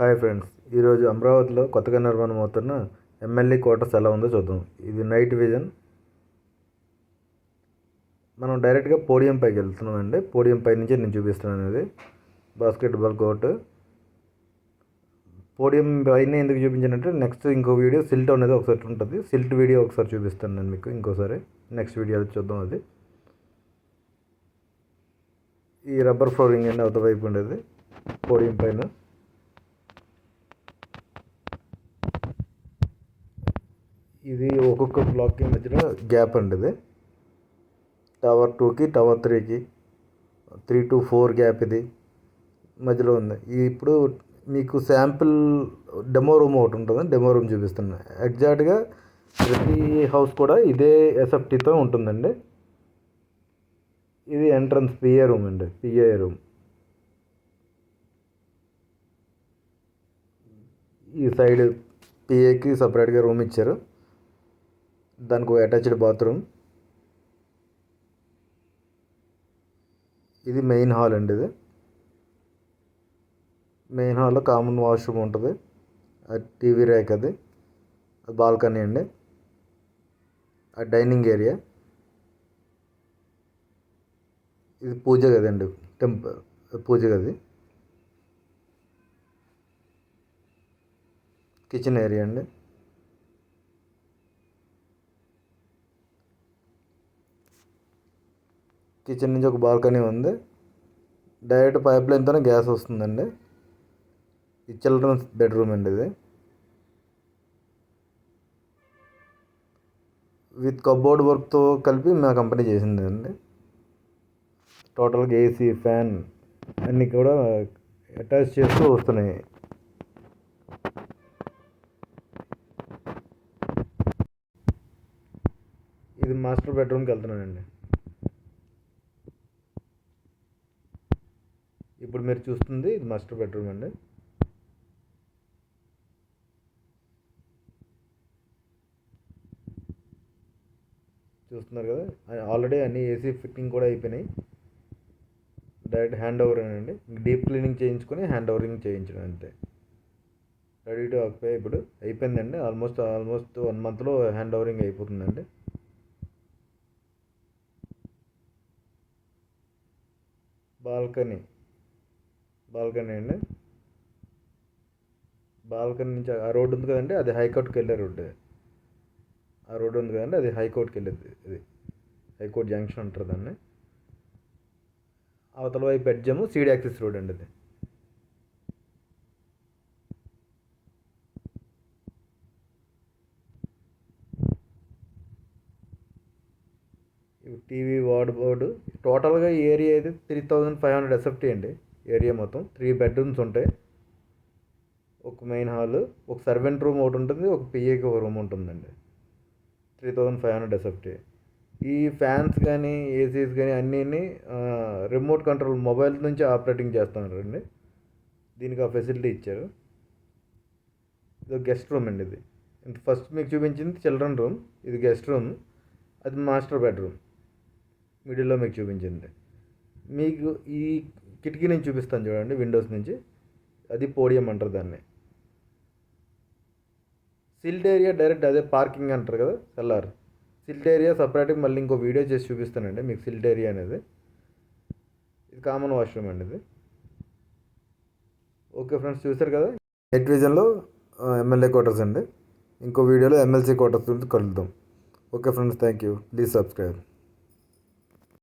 Hi friends, ఈరోజు అమరావతిలో కొత్తగా నిర్మాణం అవుతున్న ఎమ్మెల్యే క్వార్టర్స్ ఎలా ఉందో చూద్దాం. ఇది నైట్ విజన్. మనం డైరెక్ట్గా పోడియం పైకి వెళ్తున్నామండి. పోడియం పై నుంచి నేను చూపిస్తున్నాను. ఇది బాస్కెట్బాల్ కోర్టు. పోడియం పైన ఎందుకు చూపించానంటే నెక్స్ట్ ఇంకో వీడియో సిల్ట్ అనేది ఒకసారి ఉంటుంది. సిల్ట్ వీడియో ఒకసారి చూపిస్తాను నేను మీకు ఇంకోసారి. నెక్స్ట్ వీడియోలో చూద్దాం. అది ఈ రబ్బర్ ఫ్లోరింగ్ అండి అవతల వైపు ఉండేది పోడియం పైన. ఇది ఒక్కొక్క బ్లాక్కి మధ్యలో గ్యాప్ అండి. ఇది టవర్ 2కి టవర్ 3కి 3 to 4 గ్యాప్ ఇది మధ్యలో ఉంది. ఇప్పుడు మీకు శాంపిల్ డెమో రూమ్ ఒకటి ఉంటుంది. డెమో రూమ్ చూపిస్తున్నాను. ఎగ్జాక్ట్గా ప్రతి హౌస్ కూడా ఇదే ఎస్ఎఫ్టీతో ఉంటుందండి. ఇది ఎంట్రన్స్ పిఏ రూమ్ అండి. పిఏ రూమ్ ఈ సైడ్ పిఏకి సపరేట్గా రూమ్ ఇచ్చారు. దానికి అటాచ్డ్ బాత్రూమ్. ఇది మెయిన్ హాల్ అండి. ఇది మెయిన్ హాల్లో కామన్ వాష్రూమ్ ఉంటుంది. టీవీ ర్యాక్ అది బాల్కనీ అండి. Dining area. ఇది పూజ గది అండి. పూజ గది. కిచెన్ ఏరియా అండి. కిచెన్ నుంచి ఒక బాల్కనీ ఉంది. డైరెక్ట్ పైప్ లైన్తోనే గ్యాస్ వస్తుందండి. ఇది చిల్డ్రన్స్ బెడ్రూమ్ అండి. ఇది విత్ కబోర్డ్ వర్క్తో కలిపి మా కంపెనీ చేసింది అండి. టోటల్గా ఏసీ, ఫ్యాన్ అన్నీ కూడా అటాచ్ చేస్తూ వస్తున్నాయి. ఇది మాస్టర్ బెడ్రూమ్కి వెళ్తున్నానండి. ఇప్పుడు మీరు చూస్తుంది ఇది మాస్టర్ బెడ్రూమ్ అండి. చూస్తున్నారు కదా, ఆల్రెడీ అన్ని ఏసీ ఫిట్టింగ్ కూడా అయిపోయినాయి. డైరెక్ట్ హ్యాండ్ ఓవర్ అండి. డీప్ క్లీనింగ్ చేయించుకొని హ్యాండ్ ఓవరింగ్ చేయించడం అంతే. రెడీ టు ఆక్యుపై ఇప్పుడు అయిపోయిందండి. ఆల్మోస్ట్ 1 monthలో హ్యాండ్ ఓవరింగ్ అయిపోతుందండి. బాల్కనీ అండి. బాల్కనీ నుంచి ఆ రోడ్డు ఉంది కదండి, అది హైకోర్టుకి వెళ్ళే రోడ్డు. ఆ రోడ్డు ఉంది కదండి, అది హైకోర్టుకి వెళ్ళేది. ఇది హైకోర్టు జంక్షన్ అంటారు దాన్ని. అవతల వైపు బెడ్జము సీడ్ యాక్సిస్ రోడ్ అండి. అది టీవీ వార్డ్ బోర్డు. టోటల్గా ఏరియా అయితే 3500 ఎస్ఎఫ్టీ అండి. ఏరియా మొత్తం 3 bedrooms ఉంటాయి. ఒక మెయిన్ హాల్, ఒక సర్వెంట్ రూమ్ ఒకటి ఉంటుంది, ఒక పిఏకి ఒక రూమ్ ఉంటుందండి. 3500 ఎస్ఎఫ్టీ. ఈ ఫ్యాన్స్ కానీ ఏసీస్ కానీ అన్నీ రిమోట్ కంట్రోల్ మొబైల్ నుంచి ఆపరేటింగ్ చేస్తున్నారండి. దీనికి ఆ ఫెసిలిటీ ఇచ్చారు. ఇది గెస్ట్ రూమ్ అండి. ఇది ఫస్ట్ మీకు చూపించింది చిల్డ్రన్ రూమ్. ఇది గెస్ట్ రూమ్. అది మాస్టర్ బెడ్రూమ్ మిడిల్లో మీకు చూపించింది. మీకు ఈ కిటికీ నుంచి చూపిస్తాను చూడండి, విండోస్ నుంచి. అది పోడియం అంటారు దాన్ని. సిల్ట్ ఏరియా డైరెక్ట్ అదే పార్కింగ్ అంటారు కదా, సెల్లార్. సిల్ట్ ఏరియా సపరేట్గా మళ్ళీ ఇంకో వీడియో చేసి చూపిస్తానండి మీకు. సిల్ట్ ఏరియా అనేది ఇది కామన్ వాష్రూమ్ అండి. ఇది ఓకే ఫ్రెండ్స్, చూసారు కదా నైట్ విజన్లో ఎమ్మెల్యే క్వార్టర్స్ అండి. ఇంకో వీడియోలో ఎమ్మెల్సీ క్వార్టర్స్ గురించి కలుద్దాం. Okay friends, thank you. Please subscribe.